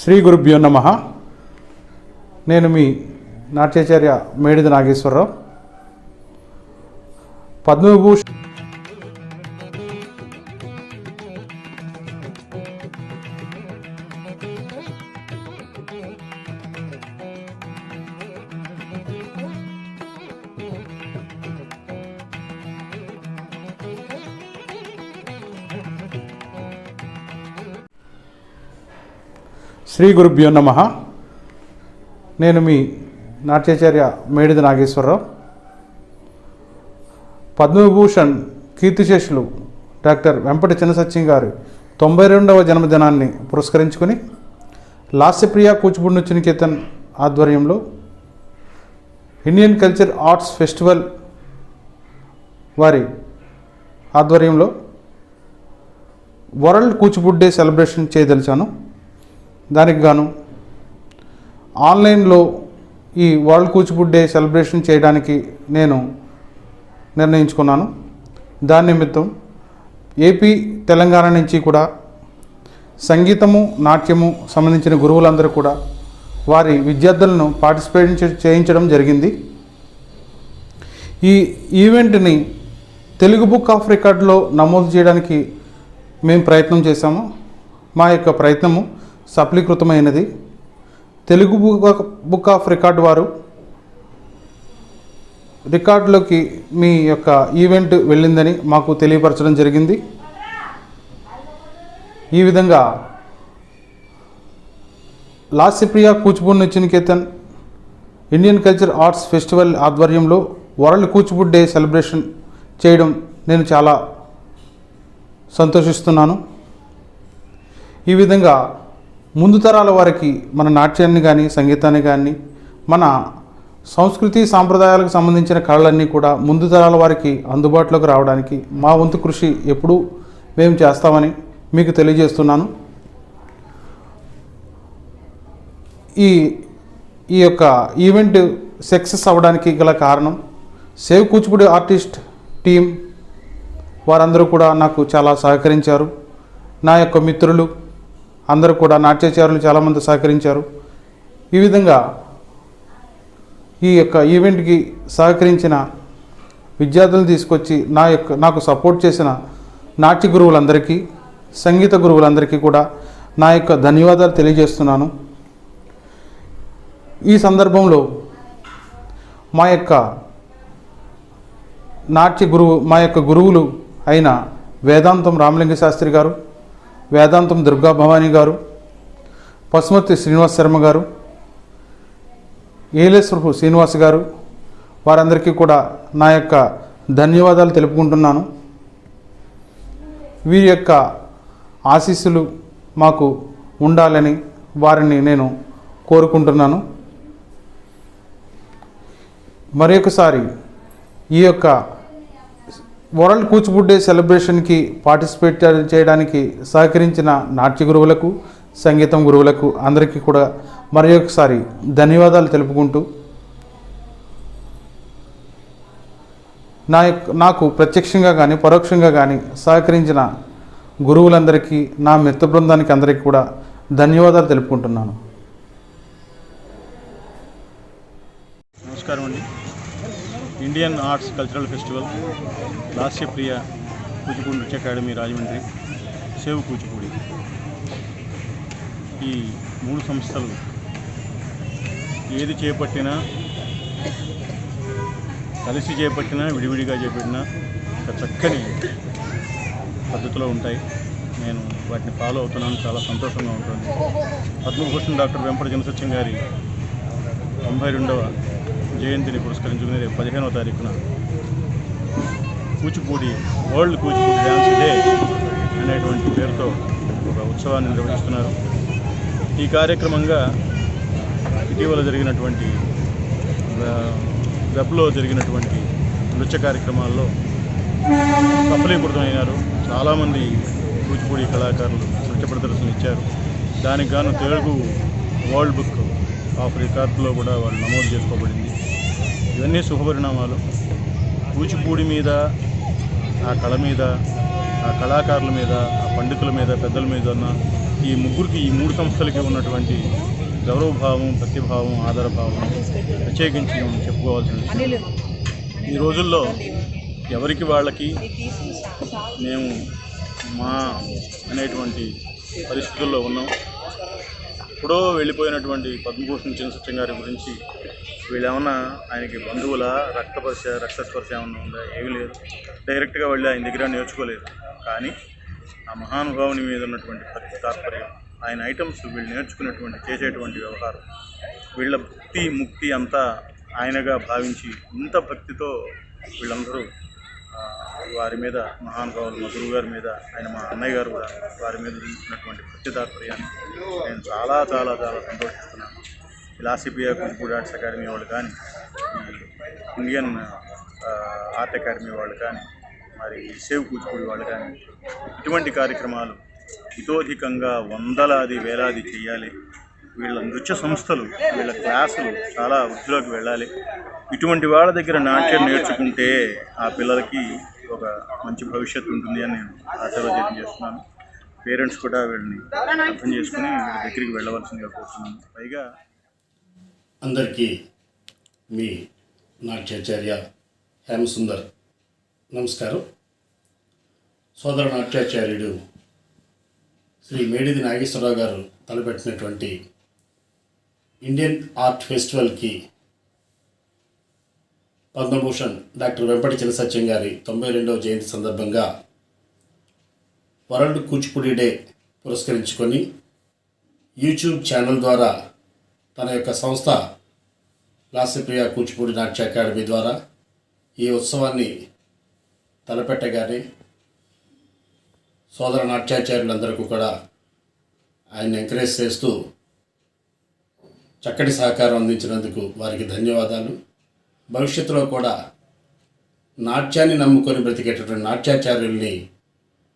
శ్రీ గురుభ్యో నమః. నేను మీ నాట్యాచార్య మేడిద నాగేశ్వరరావు. పద్మవిభూషణ్ శ్రీ గురుభ్యో నమః. నేను మీ నాట్యాచార్య మేడిద నాగేశ్వరరావు. పద్మవిభూషణ్ కీర్తిశేషులు డాక్టర్ వెంపటి చిన్నసత్యం గారి 92వ జన్మదినాన్ని పురస్కరించుకొని లాస్యప్రియ కూచిపూడి నృత్య నికేతన్ ఆధ్వర్యంలో ఇండియన్ కల్చర్ ఆర్ట్స్ ఫెస్టివల్ వారి ఆధ్వర్యంలో వరల్డ్ కూచిపూడి డే సెలబ్రేషన్ చేయదలిచాను. దానికి గాను ఆన్లైన్లో ఈ వరల్డ్ కూచిపూడి డే సెలబ్రేషన్ చేయడానికి నేను నిర్ణయించుకున్నాను. దాని నిమిత్తం ఏపీ తెలంగాణ నుంచి కూడా సంగీతము నాట్యము సంబంధించిన గురువులందరూ కూడా వారి విద్యార్థులను పార్టిసిపేట్ చేయించడం జరిగింది. ఈ ఈవెంట్ని తెలుగు బుక్ ఆఫ్ రికార్డులో నమోదు చేయడానికి మేము ప్రయత్నం చేశాము. మా యొక్క ప్రయత్నము సఫలీకృతమైనది. తెలుగు బుక్ ఆఫ్ రికార్డు వారు రికార్డులోకి మీ యొక్క ఈవెంట్ వెళ్ళిందని మాకు తెలియపరచడం జరిగింది. ఈ విధంగా లాస్యప్రియ కూచిపూడి నృత్య Niketan Indian culture arts festival ఆధ్వర్యంలో వరల్డ్ కూచిపూడి డే సెలబ్రేషన్ చేయడం నేను చాలా సంతోషిస్తున్నాను. ఈ విధంగా ముందు తరాల వారికి మన నాట్యాన్ని కానీ సంగీతాన్ని కానీ మన సంస్కృతి సాంప్రదాయాలకు సంబంధించిన కళలన్నీ కూడా ముందు తరాల వారికి అందుబాటులోకి రావడానికి మా వంతు కృషి ఎప్పుడూ మేము చేస్తామని మీకు తెలియజేస్తున్నాను. ఈ యొక్క ఈవెంట్ సక్సెస్ అవ్వడానికి గల కారణం సేవ్ కూచిపూడి ఆర్టిస్ట్ టీం వారందరూ కూడా నాకు చాలా సహకరించారు. నా యొక్క మిత్రులు అందరూ కూడా నాట్యాచారులు చాలామంది సహకరించారు. ఈ విధంగా ఈ యొక్క ఈవెంట్కి సహకరించిన విద్యార్థులను తీసుకొచ్చి నాకు సపోర్ట్ చేసిన నాట్య గురువులందరికీ సంగీత గురువులందరికీ కూడా నా యొక్క ధన్యవాదాలు తెలియజేస్తున్నాను. ఈ సందర్భంలో మా యొక్క గురువులు అయిన వేదాంతం రామలింగ శాస్త్రి గారు, వేదాంతం దుర్గా భవానీ గారు, పశుమతి శ్రీనివాస్ శర్మ గారు, ఏలేశ్వరపు శ్రీనివాస్ గారు, వారందరికీ కూడా నా యొక్క ధన్యవాదాలు తెలుపుకుంటున్నాను. వీరి యొక్క ఆశీస్సులు మాకు ఉండాలని వారిని నేను కోరుకుంటున్నాను. మరొకసారి ఈ యొక్క వరల్డ్ కూచిపూడి డే సెలబ్రేషన్కి పార్టిసిపేట్ చేయడానికి సహకరించిన నాట్య గురువులకు సంగీతం గురువులకు అందరికీ కూడా మరొకసారి ధన్యవాదాలు తెలుపుకుంటూ నాకు ప్రత్యక్షంగా కానీ పరోక్షంగా కానీ సహకరించిన గురువులందరికీ నా మిత్ర బృందానికి అందరికీ కూడా ధన్యవాదాలు తెలుపుకుంటున్నాను. నమస్కారం అండి. Indian arts cultural festival, Lasyapriya Kuchipudi నృత్య అకాడమీ రాజమండ్రి, సేవ్ కూచిపూడి, ఈ 3 సంస్థలు ఏది చేపట్టినా కలిసి చేపట్టినా విడివిడిగా చేపట్టినా ఒక చక్కని పద్ధతిలో ఉంటాయి. నేను వాటిని ఫాలో అవుతున్నాను, చాలా సంతోషంగా ఉంటుంది. పద్మభూషణ్ డాక్టర్ వెంపటి చినసత్యం గారి 92వ జయంతిని పురస్కరించుకుని రేపు 15వ తారీఖున Kuchipudi world Kuchipudi dance day అనేటువంటి పేరుతో ఒక ఉత్సవాన్ని నిర్వహిస్తున్నారు. ఈ కార్యక్రమంగా ఇటీవల జరిగినటువంటి వెబ్లో జరిగినటువంటి నృత్య కార్యక్రమాల్లో సఫలీకృతమైనారు. చాలామంది కూచిపూడి కళాకారులు నృత్య ప్రదర్శనలు ఇచ్చారు. దానికి గాను తెలుగు వరల్డ్ బుక్ ఆఫ్ రికార్డులో కూడా వాళ్ళు నమోదు చేసుకోబడింది. ఇవన్నీ శుభపరిణామాలు. కూచిపూడి మీద, ఆ కళ మీద, ఆ కళాకారుల మీద, ఆ పండితుల మీద, పెద్దల మీద ఉన్న ఈ ముగ్గురికి, ఈ 3 సంస్థలకి ఉన్నటువంటి గౌరవభావం, భక్తిభావం, ఆదరభావం ప్రత్యేకించి మనం చెప్పుకోవాల్సిన విషయం. ఈ రోజుల్లో ఎవరికి వాళ్ళకి మేము మా అనేటువంటి పరిస్థితుల్లో ఉన్నాం. ఎప్పుడో వెళ్ళిపోయినటువంటి పద్మభూషణ్ చినసత్యం గారి గురించి వీళ్ళేమన్నా ఆయనకి బంధువుల రక్తస్పర్శ ఏమన్నా ఉందా? ఏమీ లేదు. డైరెక్ట్గా వెళ్ళి ఆయన దగ్గర నేర్చుకోలేదు. కానీ ఆ మహానుభావుని మీద ఉన్నటువంటి భక్తి తాత్పర్యం, ఆయన ఐటమ్స్ వీళ్ళు నేర్చుకునేటువంటి చేసేటువంటి వ్యవహారం, వీళ్ళ భక్తి ముక్తి అంతా ఆయనగా భావించి ఇంత భక్తితో వీళ్ళందరూ వారి మీద, మహానుభావులు మా గురువు గారి మీద, ఆయన మా అన్నయ్య గారు కూడా వారి మీద చూపించినటువంటి భక్తి తాత్పర్యాన్ని నేను చాలా చాలా చాలా సంతోషిస్తున్నాను. లాసిపియా కూచిపూడి ఆర్ట్స్ అకాడమీ వాళ్ళు కానీ, ఇండియన్ ఆర్ట్ అకాడమీ వాళ్ళు కానీ, మరి సేవ్ కూచిపూడి వాళ్ళు కానీ ఇటువంటి కార్యక్రమాలు ఇతోధికంగా వందలాది వేలాది చేయాలి. వీళ్ళ నృత్య సంస్థలు, వీళ్ళ క్లాసులు చాలా వృద్ధిలోకి వెళ్ళాలి. ఇటువంటి వాళ్ళ దగ్గర నాట్యం నేర్చుకుంటే ఆ పిల్లలకి ఒక మంచి భవిష్యత్తు ఉంటుంది అని నేను ఆశావాదం చేస్తున్నాను. పేరెంట్స్ కూడా వీళ్ళని అర్థం చేసుకుని వీళ్ళ దగ్గరికి వెళ్ళవలసిందిగా కోరుతున్నాను. పైగా అందరికీ మీ నాట్యాచార్య హేమసుందర్ నమస్కారం. సోదర నాట్యాచార్యుడు శ్రీ మేడిది నాగేశ్వరరావు గారు తలపెట్టినటువంటి ఇండియన్ ఆర్ట్ ఫెస్టివల్కి పద్మభూషణ్ డాక్టర్ వెంపటి చినసత్యం గారి 92వ జయంతి సందర్భంగా వరల్డ్ కూచిపూడి డే పురస్కరించుకొని యూట్యూబ్ ఛానల్ ద్వారా తన యొక్క సంస్థ లాస్యప్రియ కూచిపూడి నాట్య అకాడమీ ద్వారా ఈ ఉత్సవాన్ని తలపెట్టగానే సోదర నాట్యాచార్యులందరికీ కూడా ఆయన ఎంకరేజ్ చేస్తూ చక్కటి సహకారం అందించినందుకు వారికి ధన్యవాదాలు. భవిష్యత్తులో కూడా నాట్యాన్ని నమ్ముకొని బ్రతికేటటువంటి నాట్యాచార్యుల్ని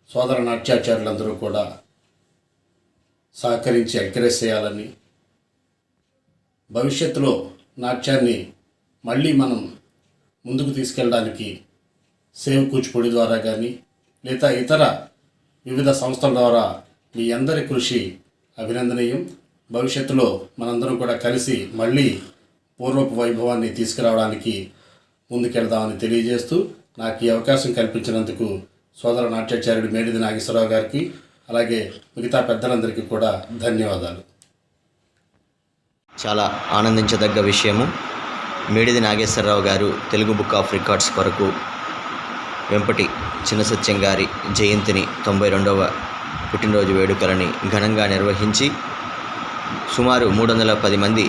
సోదర నాట్యాచార్యులందరూ కూడా సహకరించి ఎంకరేజ్ చేయాలని, భవిష్యత్తులో నాట్యాన్ని మళ్ళీ మనం ముందుకు తీసుకెళ్ళడానికి సేవ్ కూచిపూడి ద్వారా కానీ లేదా ఇతర వివిధ సంస్థల ద్వారా మీ అందరి కృషి అభినందనీయం. భవిష్యత్తులో మనందరం కూడా కలిసి మళ్ళీ పూర్వపు వైభవాన్ని తీసుకురావడానికి ముందుకెళ్దామని తెలియజేస్తూ నాకు ఈ అవకాశం కల్పించినందుకు సోదర నాట్యాచార్యుడు మేడిది నాగేశ్వరరావు గారికి అలాగే మిగతా పెద్దలందరికీ కూడా ధన్యవాదాలు. చాలా ఆనందించదగ్గ విషయము. మేడిది నాగేశ్వరరావు గారు తెలుగు బుక్ ఆఫ్ రికార్డ్స్ కొరకు వెంపటి చినసత్యం గారి జయంతిని 92వ పుట్టినరోజు వేడుకలని ఘనంగా నిర్వహించి సుమారు 310 మంది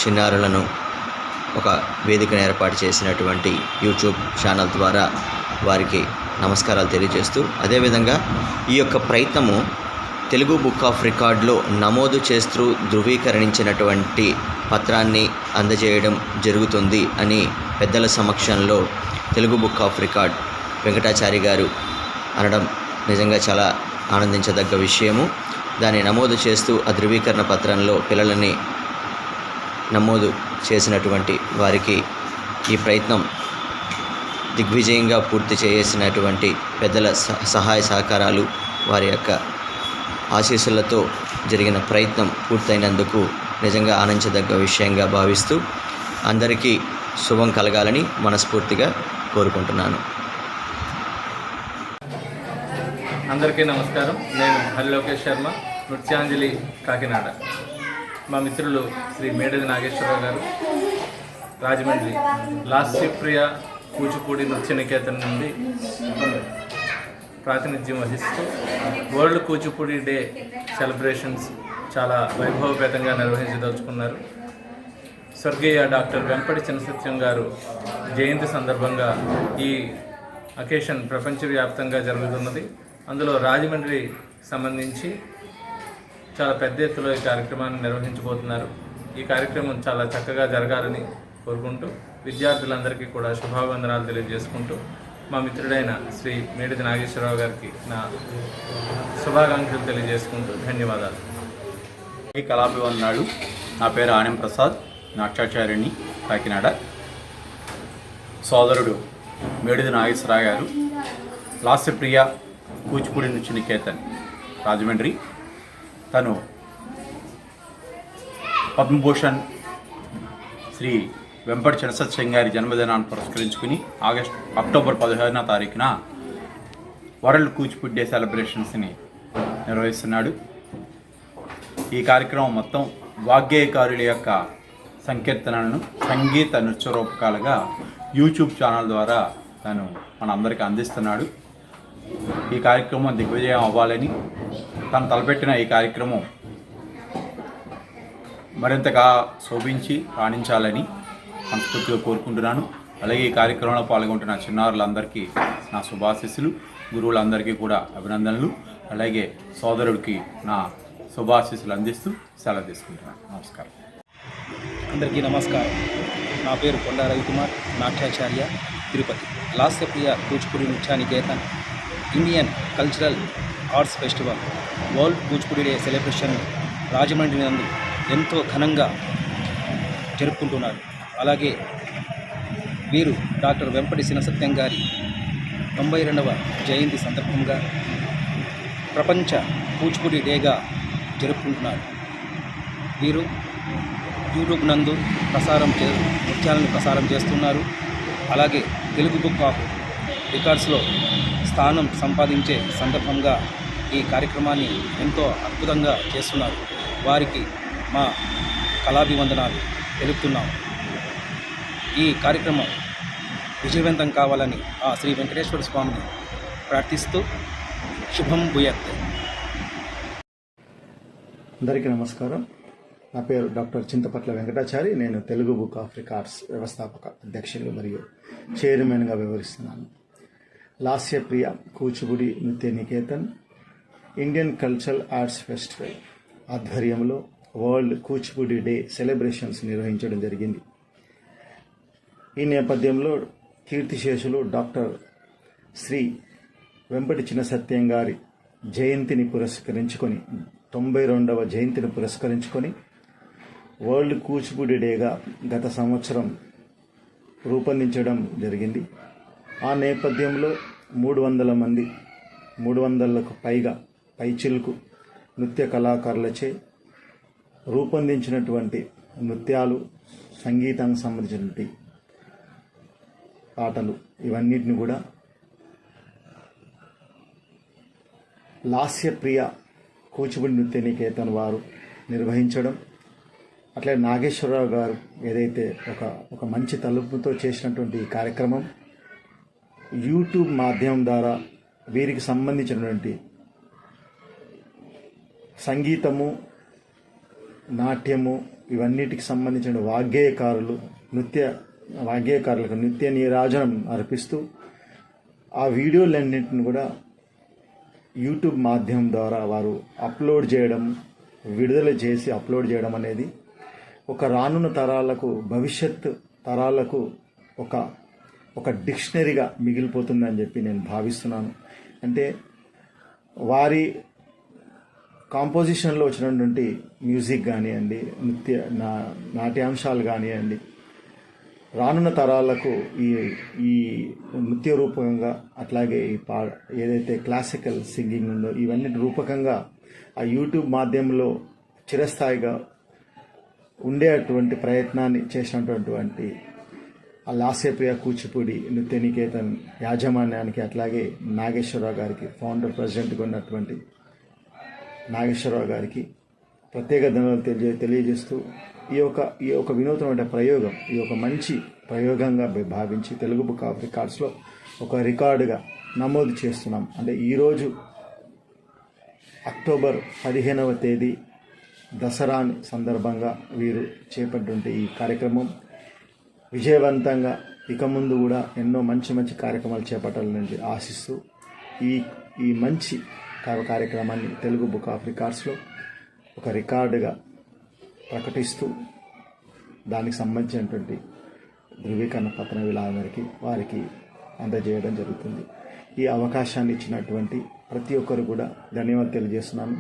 చిన్నారులను ఒక వేదికను ఏర్పాటు చేసినటువంటి యూట్యూబ్ ఛానల్ ద్వారా వారికి నమస్కారాలు తెలియజేస్తూ, అదేవిధంగా ఈ యొక్క ప్రయత్నము తెలుగు బుక్ ఆఫ్ రికార్డులో నమోదు చేస్తూ ధృవీకరించినటువంటి పత్రాన్ని అందజేయడం జరుగుతుంది అని పెద్దల సమక్షంలో Telugu book of record Venkatachari గారు అనడం నిజంగా చాలా ఆనందించదగ్గ విషయము. దాన్ని నమోదు చేస్తూ ఆ ధృవీకరణ పత్రంలో పిల్లలని నమోదు చేసినటువంటి వారికి ఈ ప్రయత్నం దిగ్విజయంగా పూర్తి చేసినటువంటి పెద్దల సహాయ సహకారాలు, వారి యొక్క ఆశీస్సులతో జరిగిన ప్రయత్నం పూర్తయినందుకు నిజంగా ఆనందించదగ్గ విషయంగా భావిస్తూ అందరికీ శుభం కలగాలని మనస్ఫూర్తిగా కోరుకుంటున్నాను. అందరికీ నమస్కారం. నేను హరిలోకేష్ శర్మ, నృత్యాంజలి, కాకినాడ. మా మిత్రులు శ్రీ మేడిది నాగేశ్వరరావు గారు రాజమండ్రి లాస్యప్రియ కూచిపూడి నృత్య నికేతన్ నుండి ప్రాతినిధ్యం వహిస్తూ వరల్డ్ కూచిపూడి డే సెలబ్రేషన్స్ చాలా వైభవపేతంగా నిర్వహించదలుచుకున్నారు. స్వర్గీయ డాక్టర్ వెంపటి చినసత్యం గారు జయంతి సందర్భంగా ఈ అకేషన్ ప్రపంచవ్యాప్తంగా జరుగుతున్నది. అందులో రాజమండ్రి సంబంధించి చాలా పెద్ద ఎత్తులో ఈ కార్యక్రమాన్ని నిర్వహించబోతున్నారు. ఈ కార్యక్రమం చాలా చక్కగా జరగాలని కోరుకుంటూ విద్యార్థులందరికీ కూడా శుభావందనాలు తెలియజేసుకుంటూ మా మిత్రుడైన శ్రీ మేడిది నాగేశ్వరరావు గారికి నా శుభాకాంక్షలు తెలియజేసుకుంటూ ధన్యవాదాలు. ఈ కళాభివందనాలు. నా పేరు ఆనం ప్రసాద్, నాట్యాచార్యుని, కాకినాడ. సోదరుడు మేడిది నాగేశ్వరరావు గారు లాస్యప్రియ కూచిపూడి నృత్య నికేతన్ రాజమండ్రి. తను పద్మభూషణ్ శ్రీ వెంపటి చినసత్యం గారి జన్మదినాన్ని పురస్కరించుకుని అక్టోబర్ 15వ తారీఖున వరల్డ్ కూచిపూడి డే సెలబ్రేషన్స్ని నిర్వహిస్తున్నాడు. ఈ కార్యక్రమం మొత్తం వాగ్గేయకారుల యొక్క సంకీర్తనలను సంగీత నృత్య రూపకాలుగా యూట్యూబ్ ఛానల్ ద్వారా తను మనందరికీ అందిస్తున్నాడు. ఈ కార్యక్రమం దిగ్విజయం అవ్వాలని, తను తలపెట్టిన ఈ కార్యక్రమం మరింతగా శోభించి రాణించాలని మనస్ఫూర్తిగా కోరుకుంటున్నాను. అలాగే ఈ కార్యక్రమంలో పాల్గొంటున్న చిన్నారులందరికీ నా శుభాశీస్సులు, గురువులందరికీ కూడా అభినందనలు, అలాగే సోదరుడికి నా శుభాశీస్సులు అందిస్తూ సెలవు తీసుకుంటున్నాను. నమస్కారం. అందరికీ నమస్కారం. నా పేరు కొండా రవికుమార్, నాట్యాచార్య, తిరుపతి. లాస్యప్రియ కూచిపూడి నృత్య Niketan Indian cultural arts festival world Kuchipudi day celebration Rajahmundry నందు ఎంతో ఘనంగా జరుపుకుంటున్నారు. అలాగే వీరు డాక్టర్ వెంపటి చినసత్యం గారి 92వ జయంతి సందర్భంగా ప్రపంచ కూచిపూడి డేగా జరుపుకుంటున్నారు. వీరు యూట్యూబ్ నందు నృత్యాలను ప్రసారం చేస్తున్నారు. అలాగే తెలుగు బుక్ ఆఫ్ రికార్డ్స్లో స్థానం సంపాదించే సందర్భంగా ఈ కార్యక్రమాన్ని ఎంతో అద్భుతంగా చేస్తున్నారు. వారికి మా కళాభివందనాలు తెలుపుతున్నాము. ఈ కార్యక్రమం విజయవంతం కావాలని ఆ శ్రీ వెంకటేశ్వర స్వామిని ప్రార్థిస్తూ శుభం భూయత్. అందరికీ నమస్కారం. నా పేరు డాక్టర్ చింతపట్ల వెంకటాచారి. నేను తెలుగు బుక్ ఆఫ్ రికార్డ్స్ వ్యవస్థాపక అధ్యక్షులు మరియు చైర్మన్గా వ్యవహరిస్తున్నాను. లాస్యప్రియ కూచిపూడి నృత్య Niketan Indian cultural arts festival ఆధ్వర్యంలో వరల్డ్ కూచిపూడి డే సెలబ్రేషన్స్ నిర్వహించడం జరిగింది. ఈ నేపథ్యంలో కీర్తిశేషులు డాక్టర్ శ్రీ వెంపటి చినసత్యం గారి జయంతిని పురస్కరించుకొని 92వ జయంతిని పురస్కరించుకొని వరల్డ్ కూచిపూడి డేగా గత సంవత్సరం రూపొందించడం జరిగింది. ఆ నేపథ్యంలో 300లకు పైచిలుకు నృత్య కళాకారులచే రూపొందించినటువంటి నృత్యాలు, సంగీతానికి సంబంధించినటువంటి పాటలు, ఇవన్నిటిని కూడా లాస్యప్రియ కూచిపూడి నృత్య నికేతన్ వారు నిర్వహించడం, అట్లే నాగేశ్వరరావు గారు ఏదైతే ఒక మంచి తలుపుతో చేసినటువంటి ఈ కార్యక్రమం యూట్యూబ్ మాధ్యమం ద్వారా వీరికి సంబంధించినటువంటి సంగీతము, నాట్యము, ఇవన్నిటికి సంబంధించిన వాగ్గేయకారులకు నృత్య నీరాజనం అర్పిస్తూ ఆ వీడియోలన్నింటిని కూడా యూట్యూబ్ మాధ్యమం ద్వారా వారు అప్లోడ్ చేయడం, విడుదల చేసి అప్లోడ్ చేయడం అనేది ఒక రానున్న తరాలకు, భవిష్యత్ తరాలకు ఒక డిక్షనరీగా మిగిలిపోతుందని చెప్పి నేను భావిస్తున్నాను. అంటే వారి కాంపోజిషన్లో వచ్చినటువంటి మ్యూజిక్ కానివ్వండి, నాట్యాంశాలు కానివ్వండి, రానున్న తరాలకు ఈ నృత్య రూపకంగా, అట్లాగే ఏదైతే క్లాసికల్ సింగింగ్ ఉందో ఇవన్నీ రూపకంగా ఆ యూట్యూబ్ మాధ్యమంలో చిరస్థాయిగా ఉండేటువంటి ప్రయత్నాన్ని చేసినటువంటి ఆ లాస్యప్రియ కూచిపూడి నృత్య నికేతన్ యాజమాన్యానికి, అట్లాగే నాగేశ్వరరావు గారికి, ఫౌండర్ ప్రెసిడెంట్గా ఉన్నటువంటి నాగేశ్వరరావు గారికి ప్రత్యేక ధన్యవాదాలు తెలియజేస్తూ ఈ యొక్క వినూత్నమైన ప్రయోగం, ఈ యొక్క మంచి ప్రయోగంగా భావించి తెలుగు బుక్ ఆఫ్ రికార్డ్స్లో ఒక రికార్డుగా నమోదు చేస్తున్నాం. అంటే ఈరోజు అక్టోబర్ 15వ తేదీ దసరా సందర్భంగా వీరు చేపట్టినటువంటి ఈ కార్యక్రమం విజయవంతంగా ఇక ముందు కూడా ఎన్నో మంచి మంచి కార్యక్రమాలు చేపట్టాలని ఆశిస్తూ ఈ మంచి కార్యక్రమాన్ని తెలుగు బుక్ ఆఫ్ రికార్డ్స్లో ఒక రికార్డుగా ప్రకటిస్తూ దానికి సంబంధించినటువంటి ధృవీకరణ పత్రం వీళ్ళందరికీ వారికి అందజేయడం జరుగుతుంది. ఈ అవకాశాన్ని ఇచ్చినటువంటి ప్రతి ఒక్కరు కూడా ధన్యవాదాలు తెలియజేస్తున్నాను.